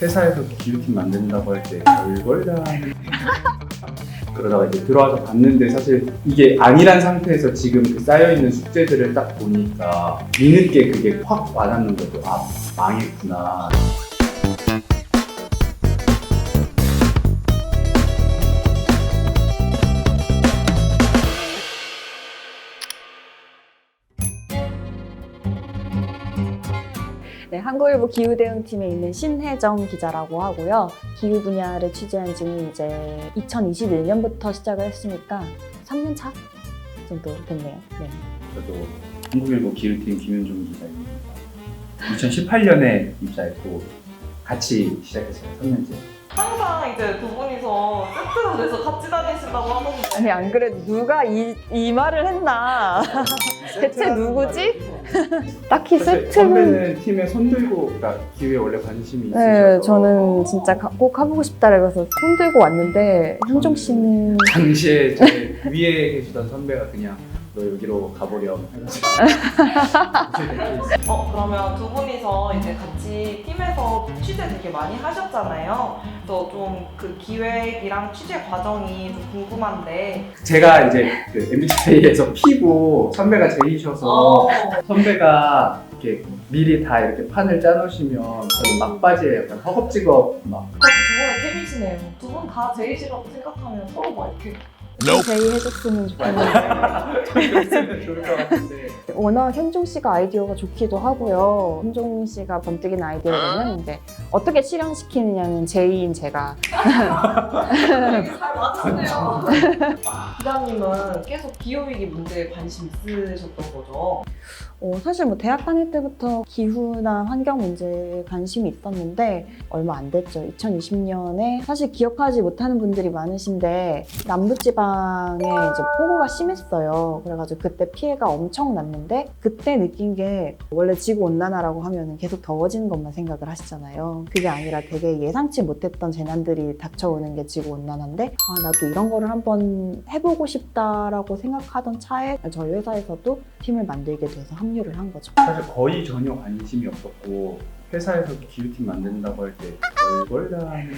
회사에서 기후팀 만든다고 할 때 별걸 다 하는 그러다가 이제 들어와서 봤는데 사실 이게 아니란 상태에서 지금 그 쌓여있는 숙제들을 딱 보니까 뒤늦게 그게 확 와닿는 거죠. 아, 망했구나. 네, 한국일보 기후대응팀에 있는 신혜정 기자라고 하고요. 기후 분야를 취재한 지는 이제 2021년부터 시작을 했으니까 3년 차 정도 됐네요. 네. 저도 한국일보 기후팀 김윤종 기자입니다. 2018년에 입사했고 같이 시작했어요. 3년째. 항상 이제 두 분이서 세트로 돼서 같이 다니신다고 하거든요. 아니 안 그래도 누가 이 말을 했나? 대체 누구지? 딱히 세트는 선배는 팀에 손들고 그러니까 기후에 원래 관심이 있으셔서 네, 저는 진짜 꼭 해보고 싶다 그래서 손 들고 왔는데 현종 씨는 당시에 제 위에 계시던 선배가 그냥 너 여기로 가보렴 해가지고 그러면 두 분이서 이제 같이 팀에서 취재 되게 많이 하셨잖아요. 그래서 좀 그 기획이랑 취재 과정이 좀 궁금한데. 제가 이제 그 MBTI에서 P고 선배가 J셔서 선배가 이렇게 미리 다 이렇게 판을 짜놓으시면 저는 막바지에 약간 허겁지겁 막 두 분의 케미시네요. 두 분 다 제이시라고 생각하면 서로 막 이렇게. 제의 해줬으면 좋겠는데 그랬으면 좋을 것 같은데 워낙 현종 씨가 아이디어가 좋기도 하고요. 현종 씨가 번뜩인 아이디어는 이제 어떻게 실현시키느냐는 제이인 제가 잘 맞으세요. 기자님은 계속 기후위기 문제에 관심 있으셨던 거죠? 사실 뭐 대학 다닐 때부터 기후나 환경 문제에 관심이 있었는데 얼마 안 됐죠. 2020년에 사실 기억하지 못하는 분들이 많으신데 남부지방에 이제 폭우가 심했어요. 그래가지고 그때 피해가 엄청 났는데 그때 느낀 게 원래 지구온난화라고 하면 계속 더워지는 것만 생각을 하시잖아요. 그게 아니라 되게 예상치 못했던 재난들이 닥쳐오는 게 지구온난화인데 나도 이런 거를 한번 해보고 싶다라고 생각하던 차에 저희 회사에서도 팀을 만들게 돼서 합류를 한 거죠. 사실 거의 전혀 관심이 없었고 회사에서 기후팀 만든다고 할 때 별걸 다 하는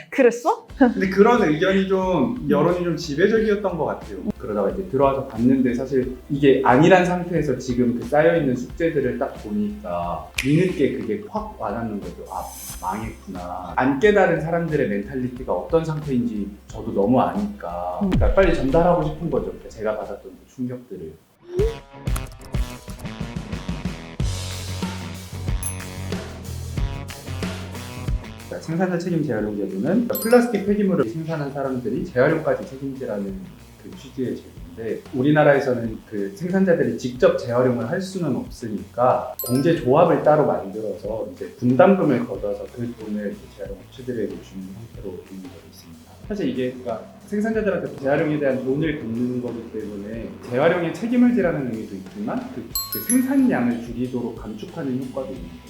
그랬어? 근데 그런 의견이 좀 여론이 좀 지배적이었던 것 같아요. 그러다가 이제 들어와서 봤는데 사실 이게 아니란 상태에서 지금 그 쌓여있는 숙제들을 딱 보니까 뒤늦게 그게 확 와닿는 거죠. 아, 망했구나. 안 깨달은 사람들의 멘탈리티가 어떤 상태인지 저도 너무 아니까 그러니까 빨리 전달하고 싶은 거죠. 제가 받았던 그 충격들을. 생산자 책임 재활용 제도는 플라스틱 폐기물을 생산한 사람들이 재활용까지 책임지라는 그 취지의 제도인데 우리나라에서는 그 생산자들이 직접 재활용을 할 수는 없으니까 공제 조합을 따로 만들어서 이제 분담금을 걷어서 그 돈을 재활용 업체들에게 주는 형태로 운영되고 있습니다. 사실 이게 그러니까 생산자들한테 재활용에 대한 돈을 걷는 거기 때문에 재활용에 책임을 지라는 의미도 있지만 그 생산량을 줄이도록 감축하는 효과도 있는 거죠.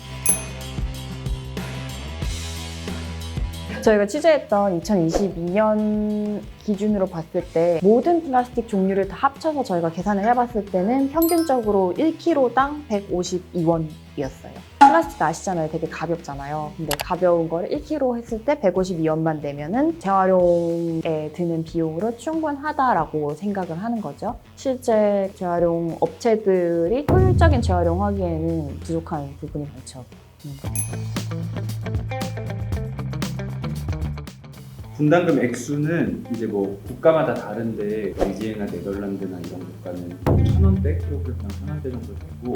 저희가 취재했던 2022년 기준으로 봤을 때 모든 플라스틱 종류를 다 합쳐서 저희가 계산을 해봤을 때는 평균적으로 1kg당 152원이었어요. 플라스틱 아시잖아요. 되게 가볍잖아요. 근데 가벼운 거를 1kg 했을 때 152원만 내면은 재활용에 드는 비용으로 충분하다라고 생각을 하는 거죠. 실제 재활용 업체들이 효율적인 재활용하기에는 부족한 부분이 많죠. 분담금 액수는 이제 뭐 국가마다 다른데 벨기에나 네덜란드나 이런 국가는 1,000원대, 킬로그램당 1,000원대 정도 되고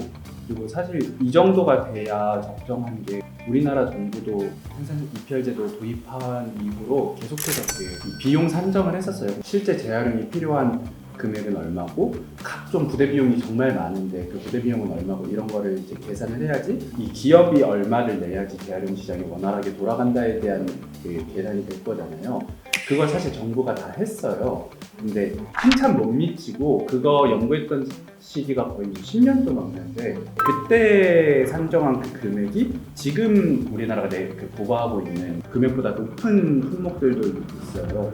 그리고 사실 이 정도가 돼야 적정한 게 우리나라 정부도 생산 EPR제도 도입한 이후로 계속해서 그 비용 산정을 했었어요. 실제 재활용이 필요한 금액은 얼마고 각종 부대 비용이 정말 많은데 그 부대 비용은 얼마고 이런 거를 이제 계산을 해야지 이 기업이 얼마를 내야지 재활용 시장이 원활하게 돌아간다에 대한 그 계산이 될 거잖아요. 그걸 사실 정부가 다 했어요. 근데 한참 못 미치고 그거 연구했던 시기가 거의 10년도 넘는데 그때 산정한 그 금액이 지금 우리나라가 그 보고하고 있는 금액보다 높은 품목들도 있어요.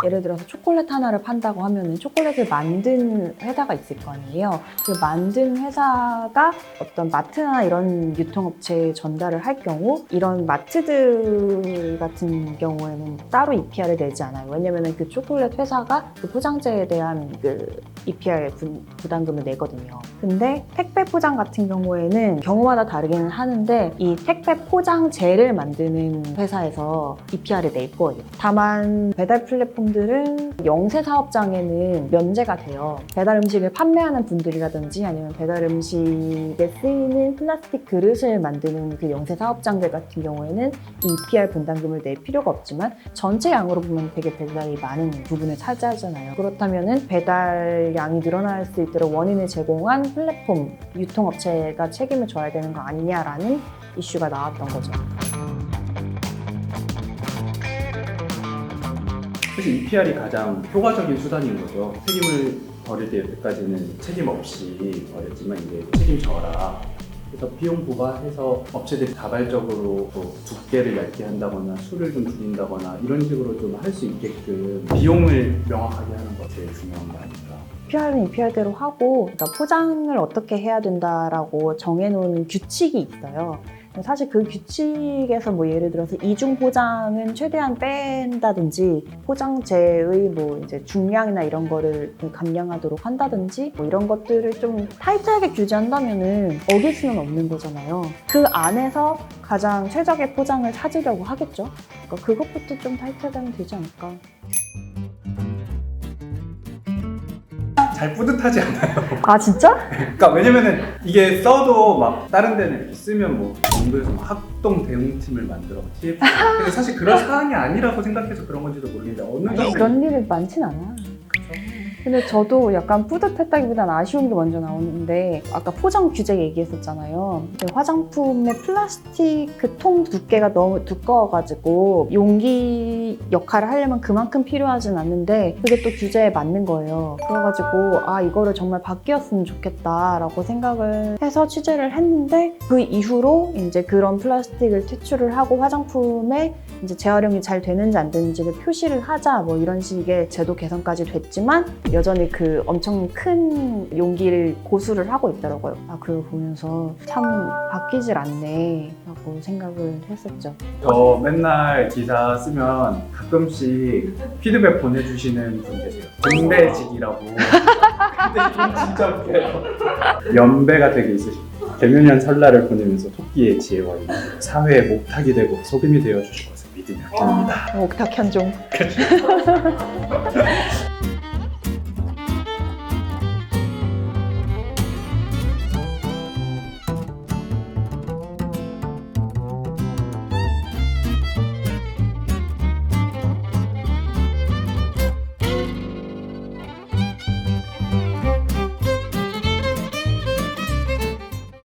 예를 들어서 초콜릿 하나를 판다고 하면은 초콜릿을 만든 회사가 있을 거 아니에요. 그 만든 회사가 어떤 마트나 이런 유통업체에 전달을 할 경우 이런 마트들 같은 경우에는 따로 EPR을 내지 않아요. 왜냐면은 그 초콜릿 회사가 그 포장재에 대한 그 EPR 부담금을 내거든요. 근데 택배 포장 같은 경우에는 경우마다 다르기는 하는데 이 택배 포장재를 만드는 회사에서 EPR을 낼 거예요. 다만 배달 플랫폼들은 영세 사업장에는 면제가 돼요. 배달 음식을 판매하는 분들이라든지 아니면 배달 음식에 쓰이는 플라스틱 그릇을 만드는 그 영세 사업장들 같은 경우에는 이 EPR 분담금을 낼 필요가 없지만 전체 양으로 보면 되게 배달이 많은 부분을 차지하잖아요. 그렇다면은 배달량이 늘어날 수 있도록 원인을 제공한 플랫폼, 유통업체가 책임을 져야 되는 거 아니냐라는 이슈가 나왔던 거죠. 사실 EPR이 가장 효과적인 수단인 거죠. 책임을 버릴 때까지는 책임 없이 버렸지만 이제 책임져라. 그래서 비용 부과해서 업체들이 자발적으로 뭐 두께를 얇게 한다거나 수를 좀 줄인다거나 이런 식으로 좀 할 수 있게끔 비용을 명확하게 하는 거 제일 중요한 거 아닐까. EPR은 EPR대로 하고 그러니까 포장을 어떻게 해야 된다라고 정해놓은 규칙이 있어요. 사실 그 규칙에서 뭐 예를 들어서 이중 포장은 최대한 뺀다든지 포장재의 뭐 이제 중량이나 이런 거를 감량하도록 한다든지 뭐 이런 것들을 좀 타이트하게 규제한다면은 어길 수는 없는 거잖아요. 그 안에서 가장 최적의 포장을 찾으려고 하겠죠. 그러니까 그것부터 좀 타이트하게 하면 되지 않을까. 잘 뿌듯하지 않아요. 아 진짜? 그러니까 왜냐면은 이게 써도 막 다른 데는 쓰면 뭐 정부에서 막 학동 대응팀을 만들어 TF. 근데 사실 그런 사항이 아니라고 생각해서 그런 건지도 모르겠는데 어느 정도 그런 일이 많진 않아. 근데 저도 약간 뿌듯했다기보다는 아쉬운 게 먼저 나오는데 아까 포장 규제 얘기했었잖아요. 화장품의 플라스틱 그 통 두께가 너무 두꺼워가지고 용기 역할을 하려면 그만큼 필요하진 않는데 그게 또 규제에 맞는 거예요. 그래가지고 아 이거를 정말 바뀌었으면 좋겠다라고 생각을 해서 취재를 했는데 그 이후로 이제 그런 플라스틱을 퇴출을 하고 화장품에 이제 재활용이 잘 되는지 안 되는지를 표시를 하자 뭐 이런 식의 제도 개선까지 됐지만 여전히 그 엄청 큰 용기를 고수를 하고 있더라고요. 아 그걸 보면서 참 바뀌질 않네 라고 생각을 했었죠. 저 맨날 기사 쓰면 가끔씩 피드백 보내주시는 분 계세요. 등대직이라고. 근데 이건 진짜 웃겨요. 연배가 되게 있으시고 개묘년 설날을 보내면서 토끼의 지혜와 사회의 목탁이 되고 소금이 되어주실 것을 믿으며 듭니다. 옥탁 현종.